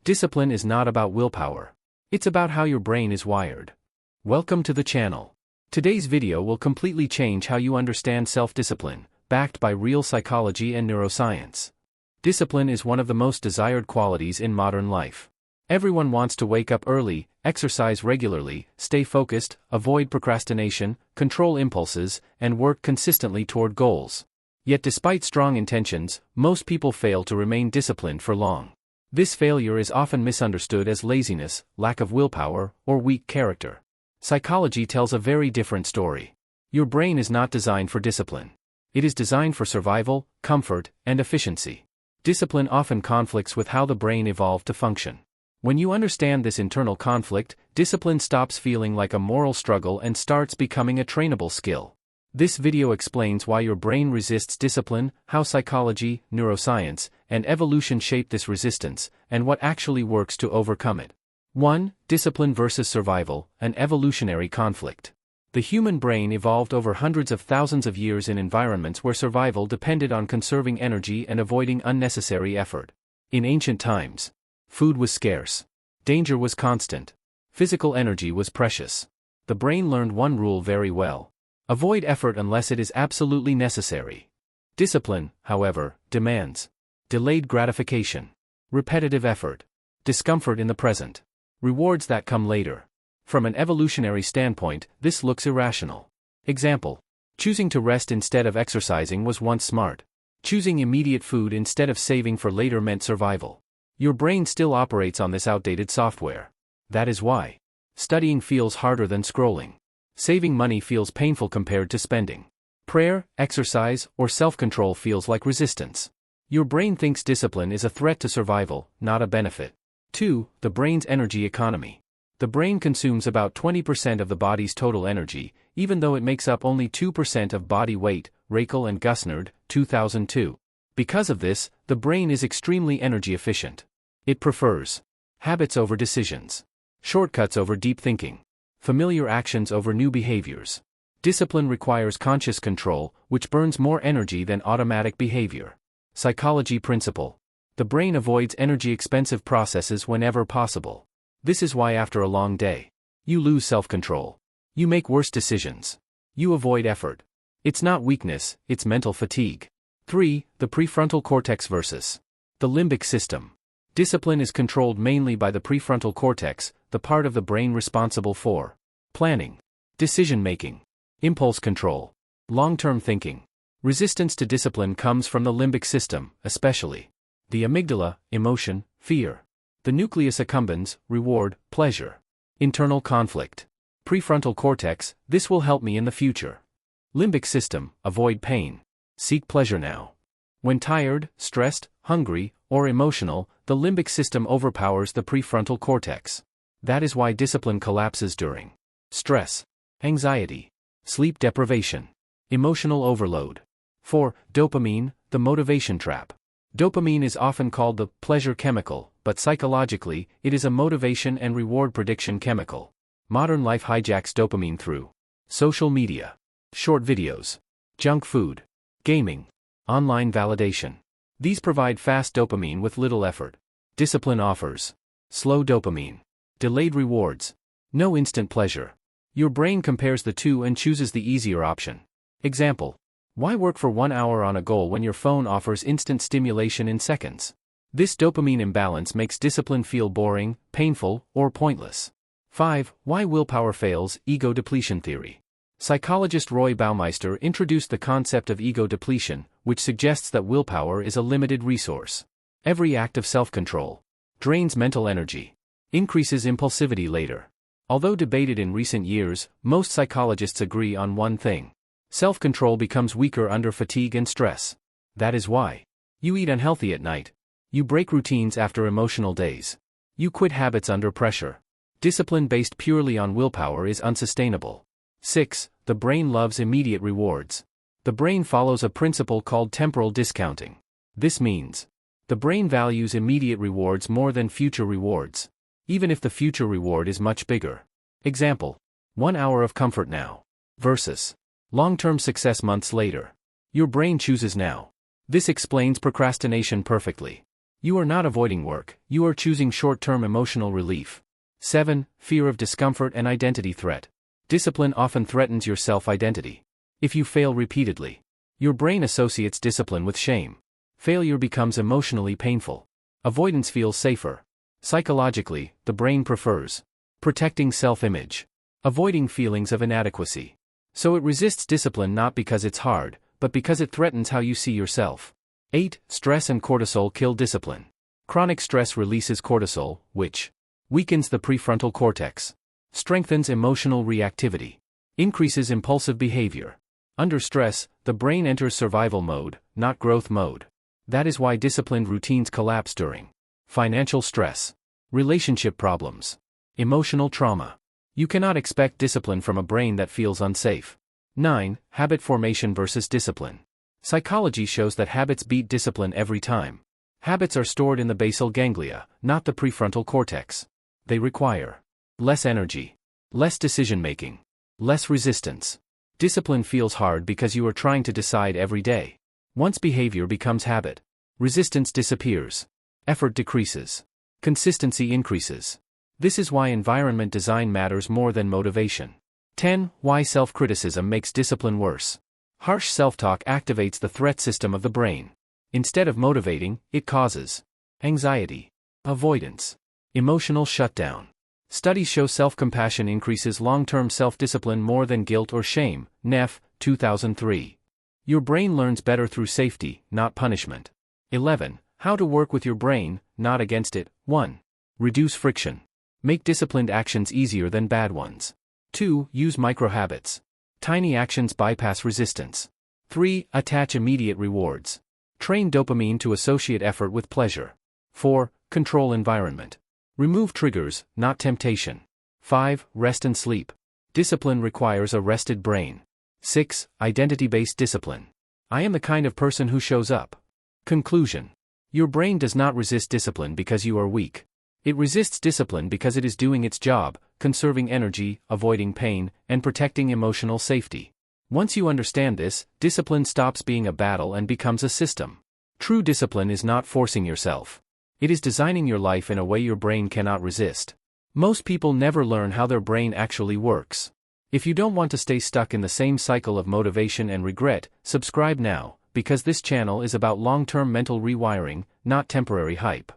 Discipline is not about willpower. It's about how your brain is wired. Welcome to the channel. Today's video will completely change how you understand self-discipline, backed by real psychology and neuroscience. Discipline is one of the most desired qualities in modern life. Everyone wants to wake up early, exercise regularly, stay focused, avoid procrastination, control impulses, and work consistently toward goals. Yet despite strong intentions, most people fail to remain disciplined for long. This failure is often misunderstood as laziness, lack of willpower, or weak character. Psychology tells a very different story. Your brain is not designed for discipline. It is designed for survival, comfort, and efficiency. Discipline often conflicts with how the brain evolved to function. When you understand this internal conflict, discipline stops feeling like a moral struggle and starts becoming a trainable skill. This video explains why your brain resists discipline, how psychology, neuroscience, and evolution shape this resistance, and what actually works to overcome it. 1. Discipline versus survival, an evolutionary conflict. The human brain evolved over hundreds of thousands of years in environments where survival depended on conserving energy and avoiding unnecessary effort. In ancient times, food was scarce. Danger was constant. Physical energy was precious. The brain learned one rule very well. Avoid effort unless it is absolutely necessary. Discipline, however, demands delayed gratification, repetitive effort, discomfort in the present, rewards that come later. From an evolutionary standpoint, this looks irrational. Example: choosing to rest instead of exercising was once smart. Choosing immediate food instead of saving for later meant survival. Your brain still operates on this outdated software. That is why studying feels harder than scrolling. Saving money feels painful compared to spending. Prayer, exercise, or self-control feels like resistance. Your brain thinks discipline is a threat to survival, not a benefit. 2. The brain's energy economy. The brain consumes about 20% of the body's total energy, even though it makes up only 2% of body weight, Rakel and Gusnard, 2002. Because of this, the brain is extremely energy efficient. It prefers habits over decisions, shortcuts over deep thinking, familiar actions over new behaviors. Discipline requires conscious control, which burns more energy than automatic behavior. Psychology principle. The brain avoids energy-expensive processes whenever possible. This is why after a long day, you lose self-control. You make worse decisions. You avoid effort. It's not weakness, it's mental fatigue. 3. The prefrontal cortex versus the limbic system. Discipline is controlled mainly by the prefrontal cortex, the part of the brain responsible for planning, decision-making, impulse control, long-term thinking. Resistance to discipline comes from the limbic system, especially the amygdala, emotion, fear. The nucleus accumbens, reward, pleasure. Internal conflict. Prefrontal cortex, this will help me in the future. Limbic system, avoid pain. Seek pleasure now. When tired, stressed, hungry, or emotional, the limbic system overpowers the prefrontal cortex. That is why discipline collapses during stress, anxiety, sleep deprivation, emotional overload. 4. Dopamine, the motivation trap. Dopamine is often called the pleasure chemical, but psychologically, it is a motivation and reward prediction chemical. Modern life hijacks dopamine through social media, short videos, junk food, gaming, online validation. These provide fast dopamine with little effort. Discipline offers slow dopamine, delayed rewards, no instant pleasure. Your brain compares the two and chooses the easier option. Example: why work for 1 hour on a goal when your phone offers instant stimulation in seconds? This dopamine imbalance makes discipline feel boring, painful, or pointless. 5. Why willpower fails, ego depletion theory. Psychologist Roy Baumeister introduced the concept of ego depletion, which suggests that willpower is a limited resource. Every act of self-control drains mental energy, increases impulsivity later. Although debated in recent years, most psychologists agree on one thing. Self-control becomes weaker under fatigue and stress. That is why you eat unhealthy at night. You break routines after emotional days. You quit habits under pressure. Discipline based purely on willpower is unsustainable. 6. The brain loves immediate rewards. The brain follows a principle called temporal discounting. This means the brain values immediate rewards more than future rewards, even if the future reward is much bigger. Example: 1 hour of comfort now versus long-term success months later. Your brain chooses now. This explains procrastination perfectly. You are not avoiding work, you are choosing short-term emotional relief. 7. Fear of discomfort and identity threat. Discipline often threatens your self-identity. If you fail repeatedly, your brain associates discipline with shame. Failure becomes emotionally painful. Avoidance feels safer. Psychologically, the brain prefers protecting self-image, avoiding feelings of inadequacy. So it resists discipline not because it's hard, but because it threatens how you see yourself. 8. Stress and cortisol kill discipline. Chronic stress releases cortisol, which weakens the prefrontal cortex, strengthens emotional reactivity, increases impulsive behavior. Under stress, the brain enters survival mode, not growth mode. That is why disciplined routines collapse during financial stress, relationship problems, emotional trauma. You cannot expect discipline from a brain that feels unsafe. 9. Habit formation versus discipline. Psychology shows that habits beat discipline every time. Habits are stored in the basal ganglia, not the prefrontal cortex. They require less energy, less decision-making, less resistance. Discipline feels hard because you are trying to decide every day. Once behavior becomes habit, resistance disappears, effort decreases, consistency increases. This is why environment design matters more than motivation. 10. Why self-criticism makes discipline worse. Harsh self-talk activates the threat system of the brain. Instead of motivating, it causes anxiety, avoidance, emotional shutdown. Studies show self-compassion increases long-term self-discipline more than guilt or shame. Neff, 2003. Your brain learns better through safety, not punishment. 11. How to work with your brain, not against it. 1. Reduce friction. Make disciplined actions easier than bad ones. 2. Use microhabits. Tiny actions bypass resistance. 3. Attach immediate rewards. Train dopamine to associate effort with pleasure. 4. Control environment. Remove triggers, not temptation. 5. Rest and sleep. Discipline requires a rested brain. 6. Identity-based discipline. I am the kind of person who shows up. Conclusion. Your brain does not resist discipline because you are weak. It resists discipline because it is doing its job, conserving energy, avoiding pain, and protecting emotional safety. Once you understand this, discipline stops being a battle and becomes a system. True discipline is not forcing yourself. It is designing your life in a way your brain cannot resist. Most people never learn how their brain actually works. If you don't want to stay stuck in the same cycle of motivation and regret, subscribe now, because this channel is about long-term mental rewiring, not temporary hype.